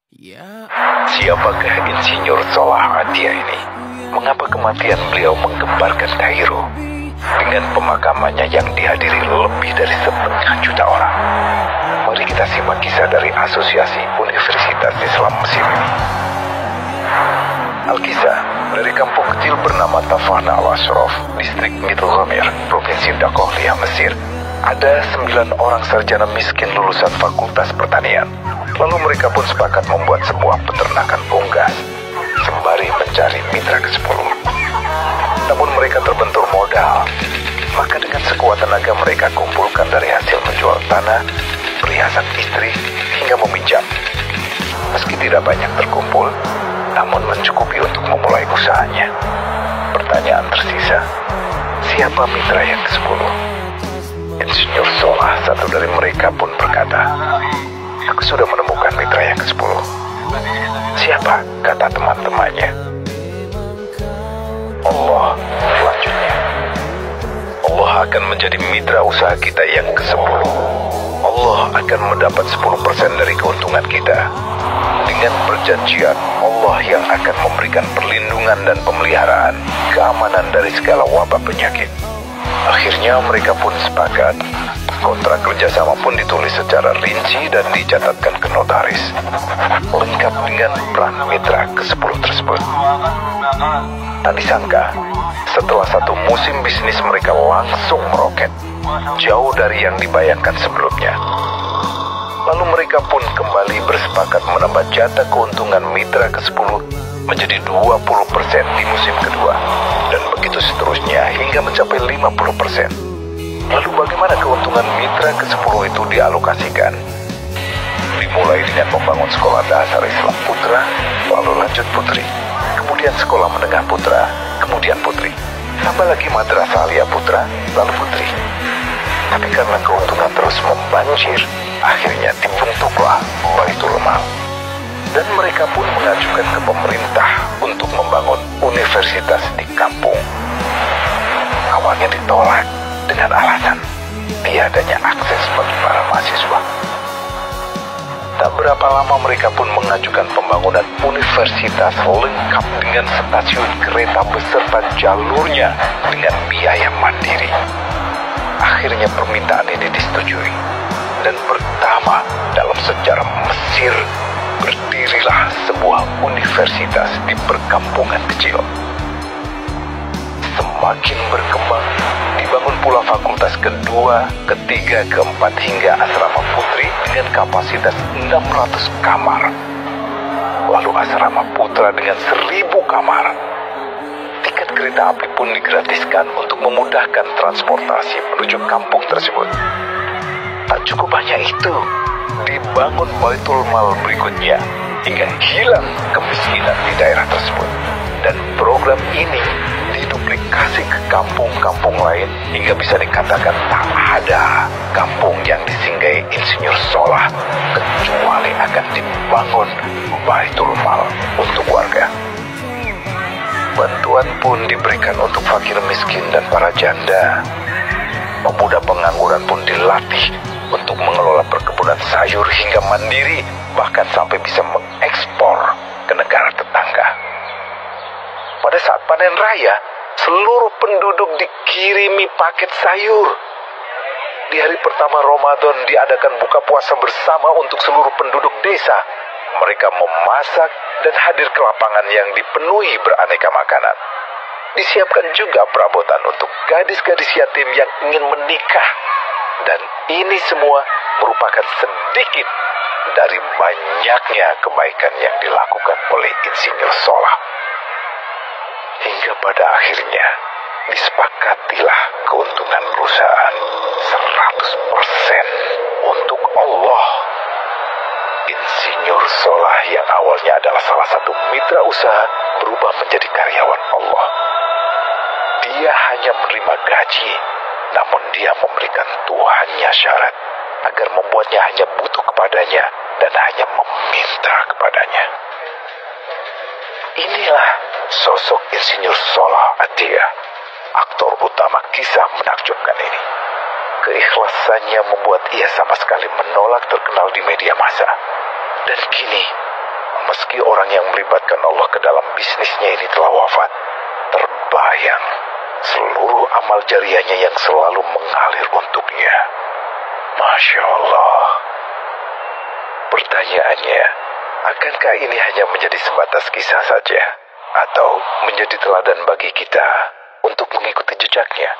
Siapakah Insinyur Solah Atia ini? Mengapa kematian beliau menggemparkan Kairo? Dengan pemakamannya yang dihadiri lebih dari 1,5 juta orang. Mari kita simak kisah dari Asosiasi Universitas Islam Mesir ini. Al-Kisah dari kampung kecil bernama Tafana al-Ashraf, distrik Middle Ghamir, provinsi Dakohliah, Mesir. Ada 9 orang sarjana miskin lulusan fakultas pertanian. Lalu mereka pun sepakat membuat sebuah peternakan unggas sembari mencari mitra ke-10. Namun mereka terbentur modal. Maka dengan sekuat tenaga mereka kumpulkan dari hasil menjual tanah, perhiasan istri, hingga meminjam. Meski tidak banyak terkumpul, namun mencukupi untuk memulai usahanya. Pertanyaan tersisa, siapa mitra yang ke-10? Insinyur Solah, satu dari mereka, pun berkata, "Aku sudah menemukan mitra yang ke-10. Siapa?" kata teman-temannya. "Allah," selanjutnya. "Allah akan menjadi mitra usaha kita yang ke-10. Allah akan mendapat 10% dari keuntungan kita. Dengan perjanjian, Allah yang akan memberikan perlindungan dan pemeliharaan, keamanan dari segala wabah penyakit." Akhirnya mereka pun sepakat. Kontrak kerjasama pun ditulis secara rinci dan dicatatkan ke notaris, lengkap dengan peran mitra ke-10 tersebut. Tak disangka, setelah 1 musim bisnis mereka langsung meroket, jauh dari yang dibayangkan sebelumnya. Lalu mereka pun kembali bersepakat menambah jatah keuntungan mitra ke-10 menjadi 20% di musim kedua, dan begitu seterusnya hingga mencapai 50%. Lalu bagaimana keuntungan mitra ke-10 itu dialokasikan? Dimulai dengan membangun sekolah dasar Islam putra, lalu lanjut putri, kemudian sekolah menengah putra, kemudian putri, tambah lagi madrasah alia putra, lalu putri. Tapi karena keuntungan terus membanjir, akhirnya dibentuklah Baitul Mal. Dan mereka pun mengajukan ke pemerintah untuk membangun universitas di kampung. Awalnya ditolak dengan alasan tiadanya akses bagi para mahasiswa. Tak berapa lama mereka pun mengajukan pembangunan universitas lengkap dengan stasiun kereta beserta jalurnya dengan biaya mandiri. Akhirnya permintaan ini disetujui, dan pertama dalam sejarah Mesir berdirilah sebuah universitas di perkampungan kecil. Semakin berkembang, dibangun pula fakultas kedua, ketiga, keempat, hingga asrama putri dengan kapasitas 600 kamar. Lalu asrama putra dengan 1000 kamar. Tiket kereta api pun digratiskan untuk memudahkan transportasi menuju kampung tersebut. Tak cukup hanya itu, dibangun Baitul Mal berikutnya hingga hilang kemiskinan di daerah tersebut. Dan program ini diduplikasi ke kampung-kampung lain hingga bisa dikatakan tak ada kampung yang disinggahi Insinyur Solah kecuali akan dibangun Baitul Mal untuk warga. Bantuan pun diberikan untuk fakir miskin dan para janda. Pemuda pengangguran pun dilatih untuk mengelola perkebunan sayur hingga mandiri, bahkan sampai bisa mengekspor ke negara tetangga. Pada saat panen raya, seluruh penduduk dikirimi paket sayur. Di hari pertama Ramadan diadakan buka puasa bersama untuk seluruh penduduk desa. Mereka memasak dan hadir ke lapangan yang dipenuhi beraneka makanan. Disiapkan juga perabotan untuk gadis-gadis yatim yang ingin menikah. Dan ini semua merupakan sedikit dari banyaknya kebaikan yang dilakukan oleh Insinyur Solah. Hingga pada akhirnya disepakatilah keuntungan perusahaan 100% untuk Allah. Insinyur Solah yang awalnya adalah salah satu mitra usaha berubah menjadi karyawan Allah. Dia hanya menerima gaji, namun dia memberikan Tuhannya syarat agar membuatnya hanya butuh kepadanya dan hanya meminta kepadanya. Inilah sosok Insinyur Solah Atia, aktor utama kisah menakjubkan ini. Keikhlasannya membuat ia sama sekali menolak terkenal di media massa. Dan kini meski orang yang melibatkan Allah ke dalam bisnisnya ini telah wafat, terbayang seluruh amal jariahnya yang selalu mengalir untuknya. Masya Allah. Pertanyaannya, akankah ini hanya menjadi sebatas kisah saja? Atau menjadi teladan bagi kita untuk mengikuti jejaknya?